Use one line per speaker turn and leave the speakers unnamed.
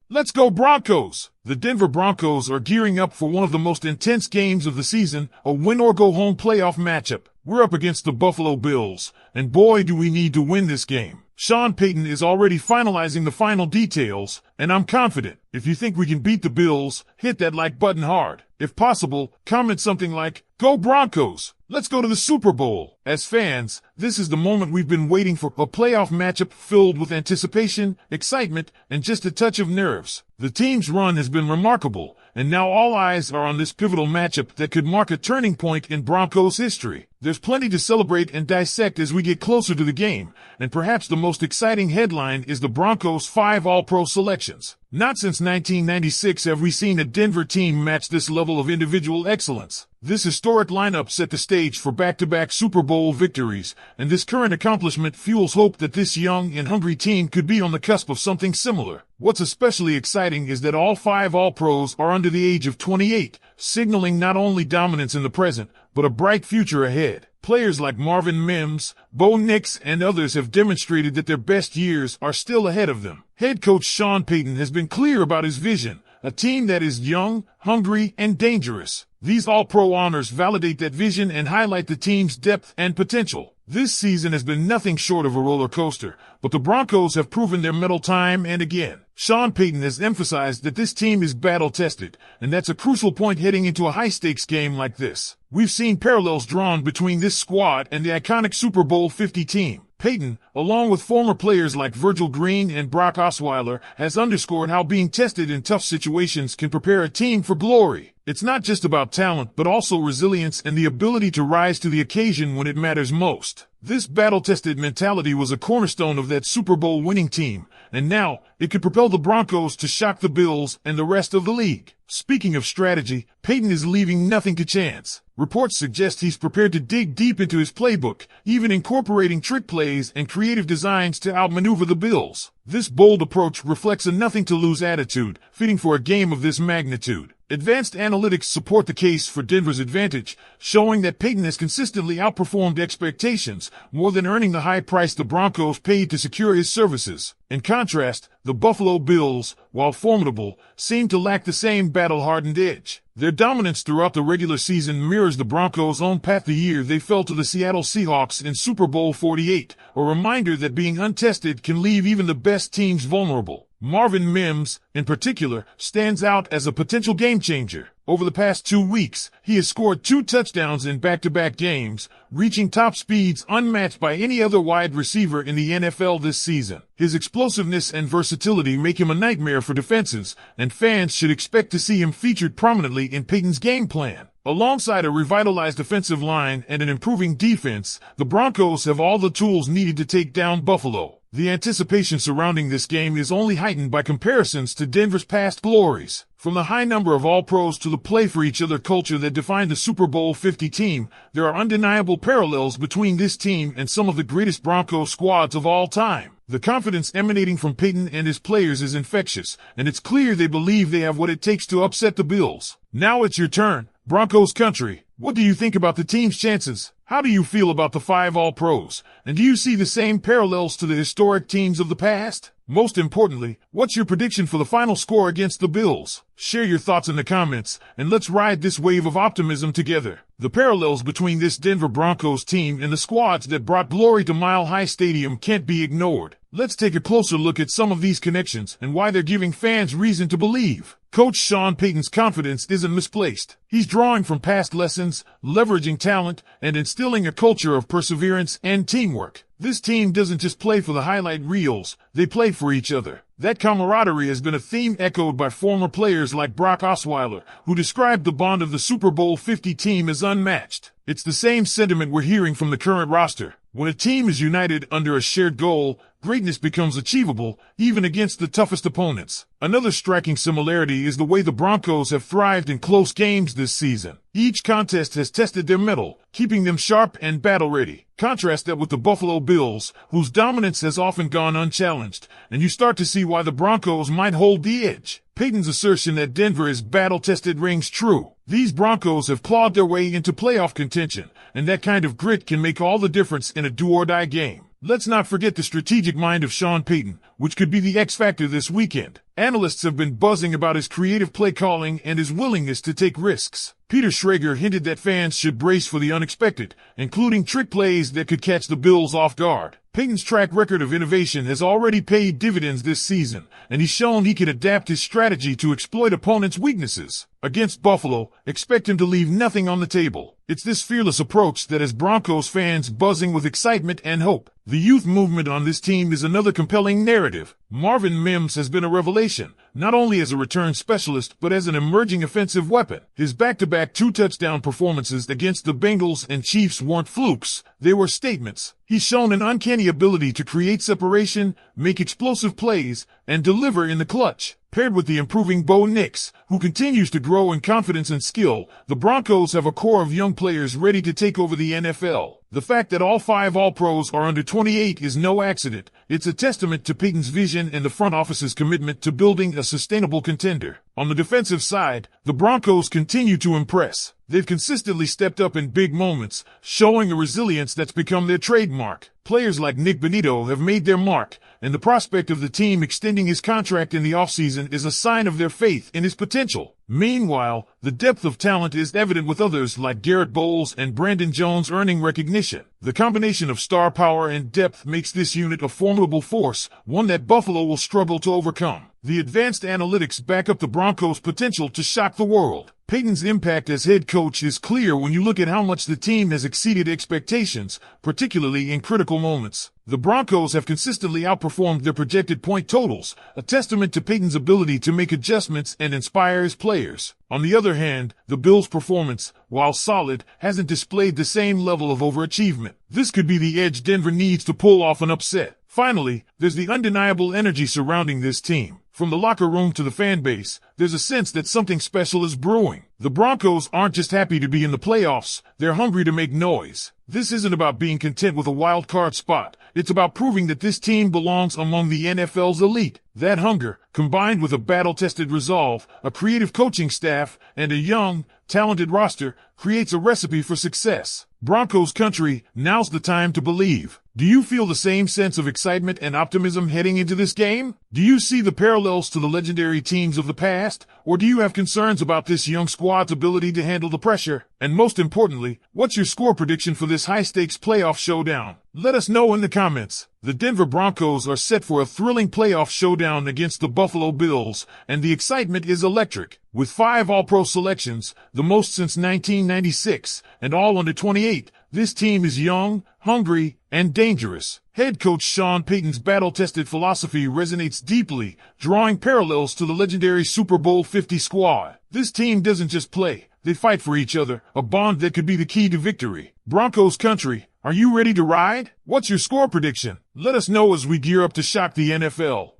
Let's go Broncos! The Denver Broncos are gearing up for one of the most intense games of the season, a win-or-go-home playoff matchup. We're up against the Buffalo Bills, and boy do we need to win this game. Sean Payton is already finalizing the final details, and I'm confident. If you think we can beat the Bills, hit that like button hard. If possible, comment something like, "Go Broncos! Let's go to the Super Bowl." As fans, this is the moment we've been waiting for, a playoff matchup filled with anticipation, excitement, and just a touch of nerves. The team's run has been remarkable, and now all eyes are on this pivotal matchup that could mark a turning point in Broncos history. There's plenty to celebrate and dissect as we get closer to the game, and perhaps the most exciting headline is the Broncos' 5 All-Pro selections. Not since 1996 have we seen a Denver team match this level of individual excellence. This historic lineup set the stage for back-to-back Super Bowl victories, and this current accomplishment fuels hope that this young and hungry team could be on the cusp of something similar. What's especially exciting is that all 5 All-Pros are under the age of 28, signaling not only dominance in the present, but a bright future ahead. Players like Marvin Mims, Bo Nix, and others have demonstrated that their best years are still ahead of them. Head coach Sean Payton has been clear about his vision, a team that is young, hungry, and dangerous. These All-Pro honors validate that vision and highlight the team's depth and potential. This season has been nothing short of a roller coaster, but the Broncos have proven their mettle time and again. Sean Payton has emphasized that this team is battle-tested, and that's a crucial point heading into a high-stakes game like this. We've seen parallels drawn between this squad and the iconic Super Bowl 50 team. Payton, along with former players like Virgil Green and Brock Osweiler, has underscored how being tested in tough situations can prepare a team for glory. It's not just about talent, but also resilience and the ability to rise to the occasion when it matters most. This battle-tested mentality was a cornerstone of that Super Bowl winning team, and now it could propel the Broncos to shock the Bills and the rest of the league. Speaking of strategy, Payton is leaving nothing to chance. Reports suggest he's prepared to dig deep into his playbook, even incorporating trick plays and creative designs to outmaneuver the Bills. This bold approach reflects a nothing-to-lose attitude, fitting for a game of this magnitude. Advanced analytics support the case for Denver's advantage, showing that Payton has consistently outperformed expectations, more than earning the high price the Broncos paid to secure his services. In contrast, the Buffalo Bills, while formidable, seem to lack the same battle-hardened edge. Their dominance throughout the regular season mirrors the Broncos' own path the year they fell to the Seattle Seahawks in Super Bowl 48, a reminder that being untested can leave even the best teams vulnerable. Marvin Mims, in particular, stands out as a potential game-changer. Over the past 2 weeks, he has scored 2 touchdowns in back-to-back games, reaching top speeds unmatched by any other wide receiver in the NFL this season. His explosiveness and versatility make him a nightmare for defenses, and fans should expect to see him featured prominently in Payton's game plan. Alongside a revitalized offensive line and an improving defense, the Broncos have all the tools needed to take down Buffalo. The anticipation surrounding this game is only heightened by comparisons to Denver's past glories. From the high number of All-Pros to the play-for-each-other culture that defined the Super Bowl 50 team, there are undeniable parallels between this team and some of the greatest Broncos squads of all time. The confidence emanating from Payton and his players is infectious, and it's clear they believe they have what it takes to upset the Bills. Now it's your turn, Broncos country. What do you think about the team's chances? How do you feel about the 5 All-Pros? And do you see the same parallels to the historic teams of the past? Most importantly, what's your prediction for the final score against the Bills? Share your thoughts in the comments, and let's ride this wave of optimism together. The parallels between this Denver Broncos team and the squads that brought glory to Mile High Stadium can't be ignored. Let's take a closer look at some of these connections and why they're giving fans reason to believe. Coach Sean Payton's confidence isn't misplaced. He's drawing from past lessons, leveraging talent, and instilling a culture of perseverance and teamwork. This team doesn't just play for the highlight reels, they play for each other. That camaraderie has been a theme echoed by former players like Brock Osweiler, who described the bond of the Super Bowl 50 team as unmatched. It's the same sentiment we're hearing from the current roster. When a team is united under a shared goal, greatness becomes achievable, even against the toughest opponents. Another striking similarity is the way the Broncos have thrived in close games this season. Each contest has tested their mettle, keeping them sharp and battle-ready. Contrast that with the Buffalo Bills, whose dominance has often gone unchallenged, and you start to see why the Broncos might hold the edge. Payton's assertion that Denver is battle-tested rings true. These Broncos have clawed their way into playoff contention, and that kind of grit can make all the difference in a do-or-die game. Let's not forget the strategic mind of Sean Payton, which could be the X factor this weekend. Analysts have been buzzing about his creative play calling and his willingness to take risks. Peter Schrager hinted that fans should brace for the unexpected, including trick plays that could catch the Bills off guard. Payton's track record of innovation has already paid dividends this season, and he's shown he can adapt his strategy to exploit opponents' weaknesses. Against Buffalo, expect him to leave nothing on the table. It's this fearless approach that has Broncos fans buzzing with excitement and hope. The youth movement on this team is another compelling narrative. Marvin Mims has been a revelation, not only as a return specialist but as an emerging offensive weapon. His back-to-back two-touchdown performances against the Bengals and Chiefs weren't flukes, they were statements. He's shown an uncanny ability to create separation, make explosive plays, and deliver in the clutch. Paired with the improving Bo Nix, who continues to grow in confidence and skill, the Broncos have a core of young players ready to take over the NFL. The fact that all 5 All-Pros are under 28 is no accident. It's a testament to Payton's vision and the front office's commitment to building a sustainable contender. On the defensive side, the Broncos continue to impress. They've consistently stepped up in big moments, showing a resilience that's become their trademark. Players like Nick Benito have made their mark, and the prospect of the team extending his contract in the offseason is a sign of their faith in his potential. Meanwhile, the depth of talent is evident with others like Garrett Bowles and Brandon Jones earning recognition. The combination of star power and depth makes this unit a formidable force, one that Buffalo will struggle to overcome. The advanced analytics back up the Broncos' potential to shock the world. Payton's impact as head coach is clear when you look at how much the team has exceeded expectations, particularly in critical moments. The Broncos have consistently outperformed their projected point totals, a testament to Payton's ability to make adjustments and inspire his players. On the other hand, the Bills' performance, while solid, hasn't displayed the same level of overachievement. This could be the edge Denver needs to pull off an upset. Finally, there's the undeniable energy surrounding this team. From the locker room to the fan base, there's a sense that something special is brewing. The Broncos aren't just happy to be in the playoffs, they're hungry to make noise. This isn't about being content with a wild card spot. It's about proving that this team belongs among the NFL's elite. That hunger, combined with a battle-tested resolve, a creative coaching staff, and a young, talented roster, creates a recipe for success. Broncos country, now's the time to believe. Do you feel the same sense of excitement and optimism heading into this game? Do you see the parallels to the legendary teams of the past? Or do you have concerns about this young squad's ability to handle the pressure? And most importantly, what's your score prediction for this high-stakes playoff showdown? Let us know in the comments. The Denver Broncos are set for a thrilling playoff showdown against the Buffalo Bills, and the excitement is electric. With 5 All-Pro selections, the most since 1996, and all under 28, this team is young, hungry, and dangerous. Head coach Sean Payton's battle-tested philosophy resonates deeply, drawing parallels to the legendary Super Bowl 50 squad. This team doesn't just play, they fight for each other, a bond that could be the key to victory. Broncos country, are you ready to ride? What's your score prediction? Let us know as we gear up to shock the NFL.